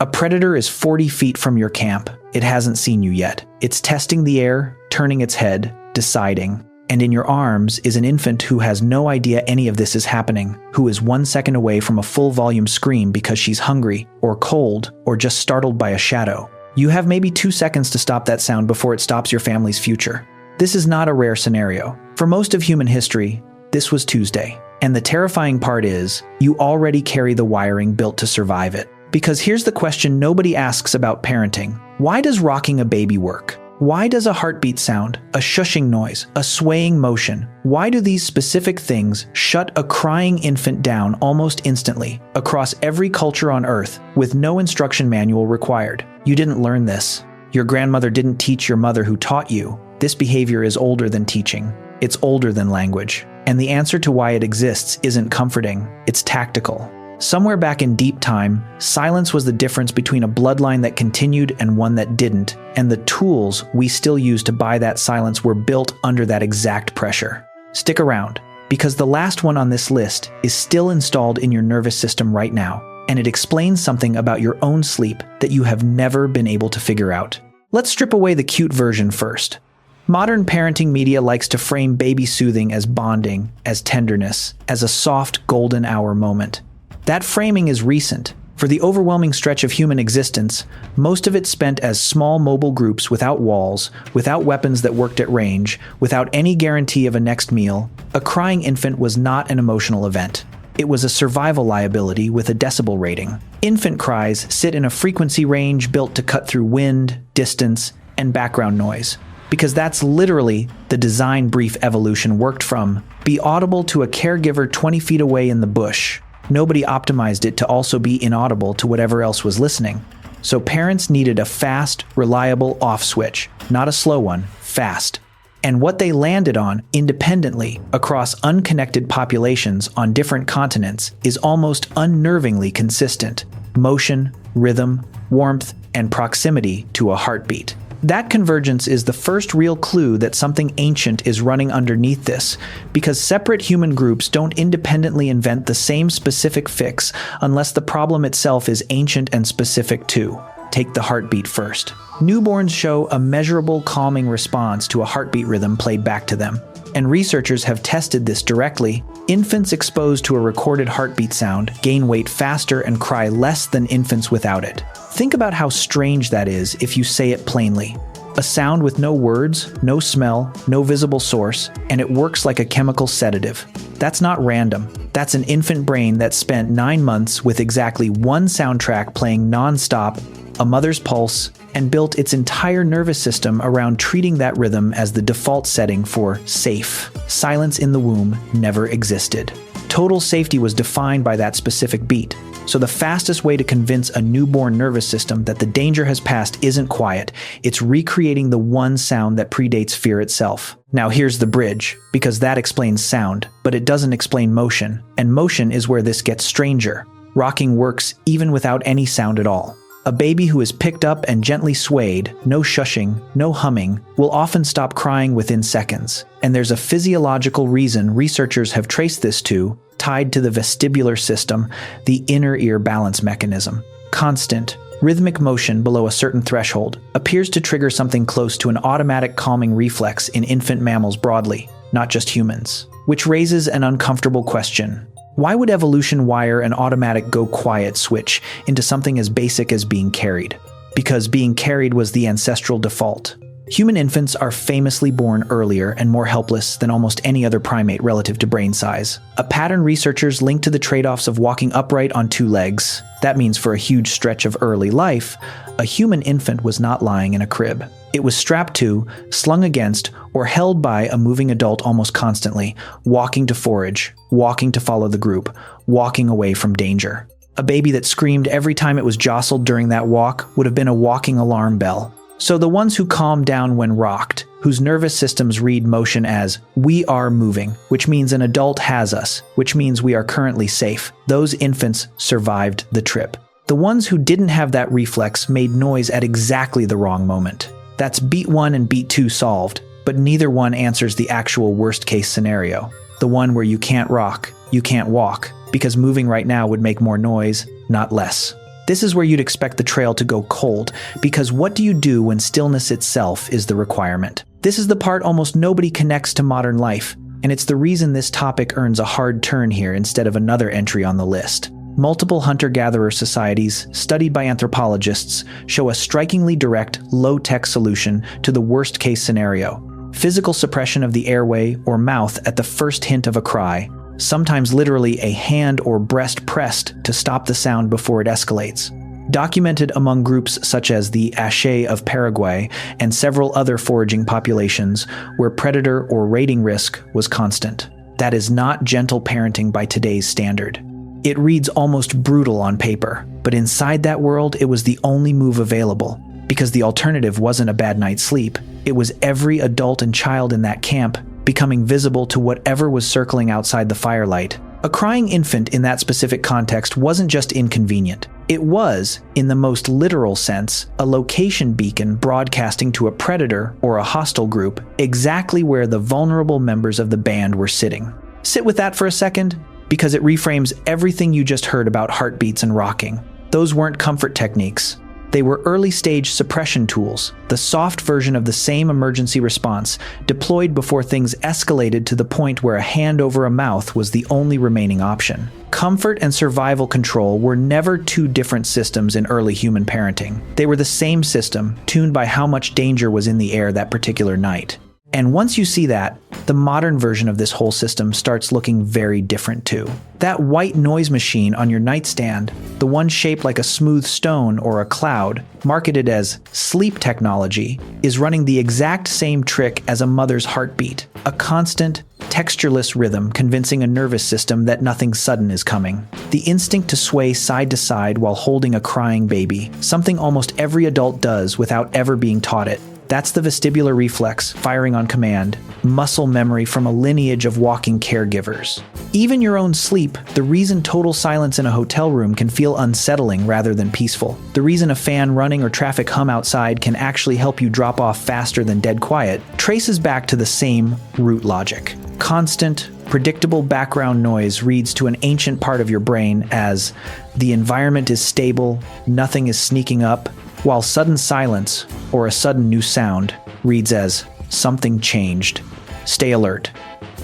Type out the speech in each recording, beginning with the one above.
A predator is 40 feet from your camp. It hasn't seen you yet. It's testing the air, turning its head, deciding. And in your arms is an infant who has no idea any of this is happening, who is 1 second away from a full-volume scream because she's hungry, or cold, or just startled by a shadow. You have maybe 2 seconds to stop that sound before it stops your family's future. This is not a rare scenario. For most of human history, this was Tuesday. And the terrifying part is, you already carry the wiring built to survive it. Because here's the question nobody asks about parenting. Why does rocking a baby work? Why does a heartbeat sound, a shushing noise, a swaying motion, why do these specific things shut a crying infant down almost instantly, across every culture on Earth, with no instruction manual required? You didn't learn this. Your grandmother didn't teach your mother who taught you. This behavior is older than teaching. It's older than language. And the answer to why it exists isn't comforting, it's tactical. Somewhere back in deep time, silence was the difference between a bloodline that continued and one that didn't, and the tools we still use to buy that silence were built under that exact pressure. Stick around, because the last one on this list is still installed in your nervous system right now, and it explains something about your own sleep that you have never been able to figure out. Let's strip away the cute version first. Modern parenting media likes to frame baby soothing as bonding, as tenderness, as a soft golden hour moment. That framing is recent. For the overwhelming stretch of human existence, most of it spent as small mobile groups without walls, without weapons that worked at range, without any guarantee of a next meal, a crying infant was not an emotional event. It was a survival liability with a decibel rating. Infant cries sit in a frequency range built to cut through wind, distance, and background noise. Because that's literally the design brief evolution worked from. Be audible to a caregiver 20 feet away in the bush. Nobody optimized it to also be inaudible to whatever else was listening. So parents needed a fast, reliable off switch, not a slow one, fast. And what they landed on, independently, across unconnected populations on different continents, is almost unnervingly consistent. Motion, rhythm, warmth, and proximity to a heartbeat. That convergence is the first real clue that something ancient is running underneath this, because separate human groups don't independently invent the same specific fix unless the problem itself is ancient and specific too. Take the heartbeat first. Newborns show a measurable calming response to a heartbeat rhythm played back to them, and researchers have tested this directly. Infants exposed to a recorded heartbeat sound gain weight faster and cry less than infants without it. Think about how strange that is if you say it plainly. A sound with no words, no smell, no visible source, and it works like a chemical sedative. That's not random. That's an infant brain that spent 9 months with exactly one soundtrack playing non-stop, a mother's pulse, and built its entire nervous system around treating that rhythm as the default setting for safe. Silence in the womb never existed. Total safety was defined by that specific beat. So the fastest way to convince a newborn nervous system that the danger has passed isn't quiet. It's recreating the one sound that predates fear itself. Now here's the bridge, because that explains sound, but it doesn't explain motion. And motion is where this gets stranger. Rocking works even without any sound at all. A baby who is picked up and gently swayed, no shushing, no humming, will often stop crying within seconds. And there's a physiological reason researchers have traced this to, tied to the vestibular system, the inner ear balance mechanism. Constant, rhythmic motion below a certain threshold appears to trigger something close to an automatic calming reflex in infant mammals broadly, not just humans. Which raises an uncomfortable question. Why would evolution wire an automatic go quiet switch into something as basic as being carried? Because being carried was the ancestral default. Human infants are famously born earlier and more helpless than almost any other primate relative to brain size. A pattern researchers link to the trade-offs of walking upright on 2 legs. That means for a huge stretch of early life, a human infant was not lying in a crib. It was strapped to, slung against, or held by a moving adult almost constantly, walking to forage, walking to follow the group, walking away from danger. A baby that screamed every time it was jostled during that walk would have been a walking alarm bell. So the ones who calm down when rocked, whose nervous systems read motion as, we are moving, which means an adult has us, which means we are currently safe, those infants survived the trip. The ones who didn't have that reflex made noise at exactly the wrong moment. That's beat 1 and beat 2 solved, but neither one answers the actual worst-case scenario. The one where you can't rock, you can't walk, because moving right now would make more noise, not less. This is where you'd expect the trail to go cold, because what do you do when stillness itself is the requirement? This is the part almost nobody connects to modern life, and it's the reason this topic earns a hard turn here instead of another entry on the list. Multiple hunter-gatherer societies, studied by anthropologists, show a strikingly direct, low-tech solution to the worst-case scenario: physical suppression of the airway or mouth at the first hint of a cry, sometimes literally a hand or breast pressed to stop the sound before it escalates. Documented among groups such as the Aché of Paraguay and several other foraging populations where predator or raiding risk was constant. That is not gentle parenting by today's standard. It reads almost brutal on paper, but inside that world it was the only move available, because the alternative wasn't a bad night's sleep. It was every adult and child in that camp becoming visible to whatever was circling outside the firelight. A crying infant in that specific context wasn't just inconvenient. It was, in the most literal sense, a location beacon broadcasting to a predator or a hostile group exactly where the vulnerable members of the band were sitting. Sit with that for a second, because it reframes everything you just heard about heartbeats and rocking. Those weren't comfort techniques. They were early-stage suppression tools, the soft version of the same emergency response, deployed before things escalated to the point where a hand over a mouth was the only remaining option. Comfort and survival control were never two different systems in early human parenting. They were the same system, tuned by how much danger was in the air that particular night. And once you see that, the modern version of this whole system starts looking very different too. That white noise machine on your nightstand, the one shaped like a smooth stone or a cloud, marketed as sleep technology, is running the exact same trick as a mother's heartbeat, a constant, textureless rhythm convincing a nervous system that nothing sudden is coming. The instinct to sway side to side while holding a crying baby, something almost every adult does without ever being taught it. That's the vestibular reflex, firing on command, muscle memory from a lineage of walking caregivers. Even your own sleep, the reason total silence in a hotel room can feel unsettling rather than peaceful, the reason a fan running or traffic hum outside can actually help you drop off faster than dead quiet, traces back to the same root logic. Constant, predictable background noise reads to an ancient part of your brain as the environment is stable, nothing is sneaking up, while sudden silence, or a sudden new sound, reads as something changed. Stay alert.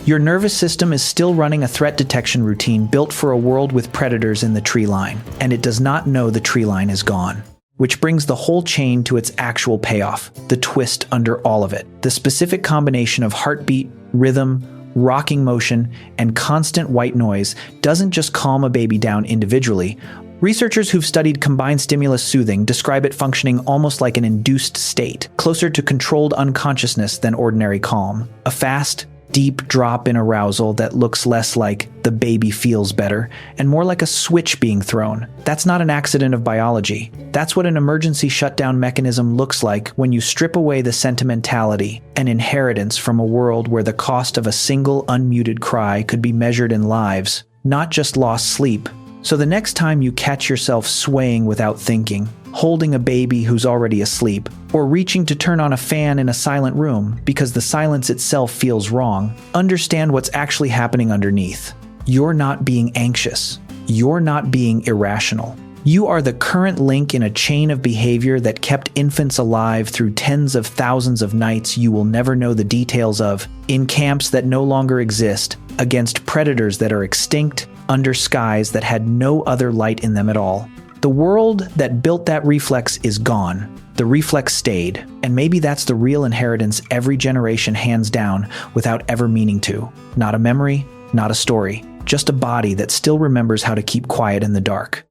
Your nervous system is still running a threat detection routine built for a world with predators in the tree line, and it does not know the tree line is gone. Which brings the whole chain to its actual payoff, the twist under all of it. The specific combination of heartbeat, rhythm, rocking motion, and constant white noise doesn't just calm a baby down individually. Researchers who've studied combined stimulus soothing describe it functioning almost like an induced state, closer to controlled unconsciousness than ordinary calm. A fast, deep drop in arousal that looks less like the baby feels better and more like a switch being thrown. That's not an accident of biology. That's what an emergency shutdown mechanism looks like when you strip away the sentimentality and inheritance from a world where the cost of a single unmuted cry could be measured in lives, not just lost sleep. So the next time you catch yourself swaying without thinking, holding a baby who's already asleep, or reaching to turn on a fan in a silent room because the silence itself feels wrong, understand what's actually happening underneath. You're not being anxious. You're not being irrational. You are the current link in a chain of behavior that kept infants alive through tens of thousands of nights you will never know the details of, in camps that no longer exist, against predators that are extinct, under skies that had no other light in them at all. The world that built that reflex is gone. The reflex stayed, and maybe that's the real inheritance every generation hands down without ever meaning to. Not a memory, not a story, just a body that still remembers how to keep quiet in the dark.